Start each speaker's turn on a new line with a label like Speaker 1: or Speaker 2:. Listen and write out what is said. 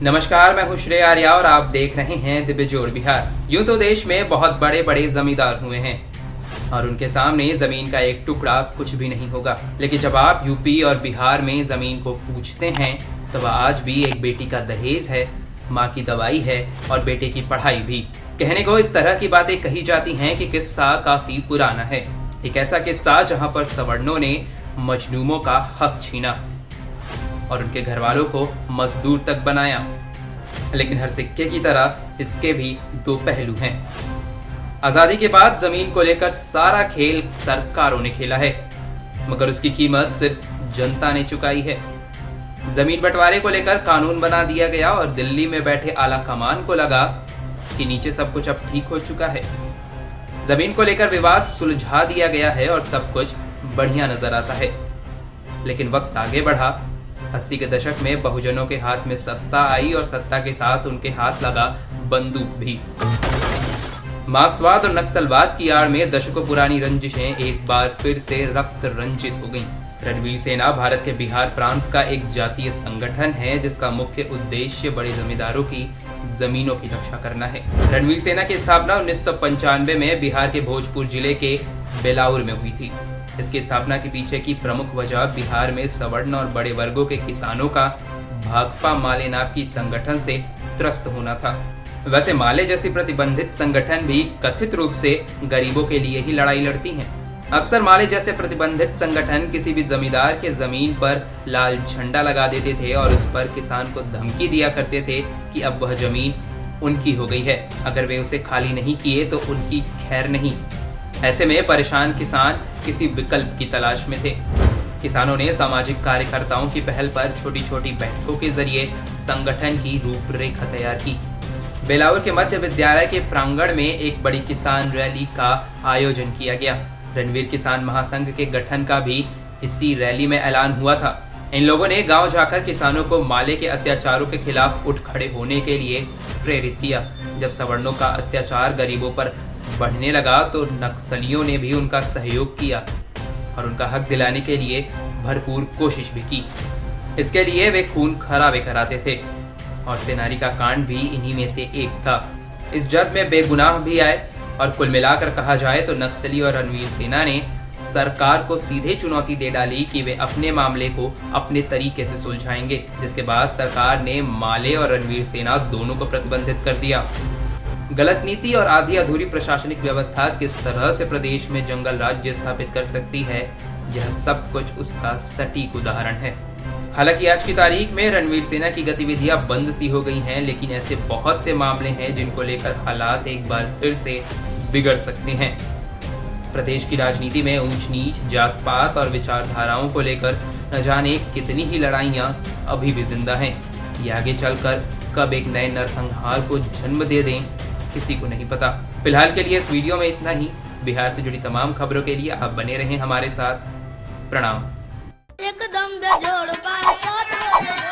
Speaker 1: नमस्कार, मैं हूं श्रेय आर्या और आप देख रहे हैं दिव्य जोड़ बिहार। यूं तो देश में बहुत बड़े बड़े जमींदार हुए हैं और उनके सामने जमीन का एक टुकड़ा कुछ भी नहीं होगा, लेकिन जब आप यूपी और बिहार में जमीन को पूछते हैं तब आज भी एक बेटी का दहेज है, माँ की दवाई है और बेटे की पढ़ाई भी। कहने को इस तरह की बातें कही जाती हैं कि किस्सा काफी पुराना है। एक ऐसा किस्सा जहाँ पर सवर्णों ने मजलूमों का हक छीना और उनके घर वालों को मजदूर तक बनाया। लेकिन हर सिक्के की तरह इसके भी दो पहलू हैं। आजादी के बाद जमीन को लेकर सारा खेल सरकारों ने खेला है, मगर उसकी कीमत सिर्फ जनता ने चुकाई है। जमीन बंटवारे को लेकर कानून बना दिया गया और दिल्ली में बैठे आला कमान को लगा कि नीचे सब कुछ अब ठीक हो चुका है। जमीन को लेकर विवाद सुलझा दिया गया है और सब कुछ बढ़िया नजर आता है। लेकिन वक्त आगे बढ़ा। 80 के दशक में बहुजनों के हाथ में सत्ता आई और सत्ता के साथ उनके हाथ लगा बंदूक भी। मार्क्सवाद और नक्सलवाद की आड़ में दशकों पुरानी रंजिशें एक बार फिर से रक्त रंजित हो गईं। रणवीर सेना भारत के बिहार प्रांत का एक जातीय संगठन है जिसका मुख्य उद्देश्य बड़े जमींदारों की जमीनों की रक्षा करना है। रणवीर सेना की स्थापना 1995 में बिहार के भोजपुर जिले के बेलाउर में हुई थी। इसकी स्थापना के पीछे की प्रमुख वजह बिहार में सवर्ण और बड़े वर्गों के किसानों का भाकपा माले नाम की संगठन से त्रस्त होना था। वैसे माले जैसी प्रतिबंधित संगठन भी कथित रूप से गरीबों के लिए ही लड़ाई लड़ती हैं। अक्सर माले जैसे प्रतिबंधित संगठन किसी भी जमींदार के जमीन पर लाल झंडा लगा देते थे और उस पर किसान को धमकी दिया करते थे कि अब वह जमीन उनकी हो गई है, अगर वे उसे खाली नहीं किए तो उनकी खैर नहीं। ऐसे में परेशान किसान किसी विकल्प की तलाश में थे। किसानों ने सामाजिक कार्यकर्ताओं की पहल पर छोटी छोटी बैठकों के जरिए संगठन की रूपरेखा तैयार की। बेलाउर के मध्य विद्यालय के प्रांगण में एक बड़ी किसान रैली का आयोजन किया गया। रणवीर किसान महासंघ के गठन का भी इसी रैली में ऐलान हुआ था। इन लोगों ने गांव जाकर किसानों को माले के अत्याचारों के खिलाफ उठ खड़े होने के लिए प्रेरित किया। जब सवर्णों का अत्याचार गरीबों पर बढ़ने लगा तो नक्सलियों ने भी उनका सहयोग किया और उनका हक दिलाने के लिए भरपूर कोशिश भी की। इसके लिए वे खून खराबे कराते थे और सेनारी का कांड भी इन्हीं में से एक था। इस जद में बेगुनाह भी आए और कुल मिलाकर कहा जाए तो नक्सली और रणवीर सेना ने सरकार को सीधे चुनौती दे डाली कि वे अपने मामले को अपने तरीके से सुलझाएंगे, जिसके बाद सरकार ने माले और रणवीर सेना दोनों को प्रतिबंधित कर दिया। गलत नीति और आधी अधूरी प्रशासनिक व्यवस्था किस तरह से प्रदेश में जंगल राज्य स्थापित कर सकती है, यह सब कुछ उसका सटीक उदाहरण है। हालांकि आज की तारीख में रणवीर सेना की गतिविधियां बंद सी हो गई हैं, लेकिन ऐसे बहुत से मामले हैं जिनको लेकर हालात एक बार फिर से बिगड़ सकते हैं। प्रदेश की राजनीति में ऊंच नीच, जात पात और विचारधाराओं को लेकर न जाने कितनी ही लड़ाइयां अभी भी जिंदा हैं। ये आगे चलकर कब एक नए नरसंहार को जन्म दे दें, किसी को नहीं पता। फिलहाल के लिए इस वीडियो में इतना ही। बिहार से जुड़ी तमाम खबरों के लिए आप बने रहें हमारे साथ। प्रणाम।
Speaker 2: एकदम बेजोड़ बात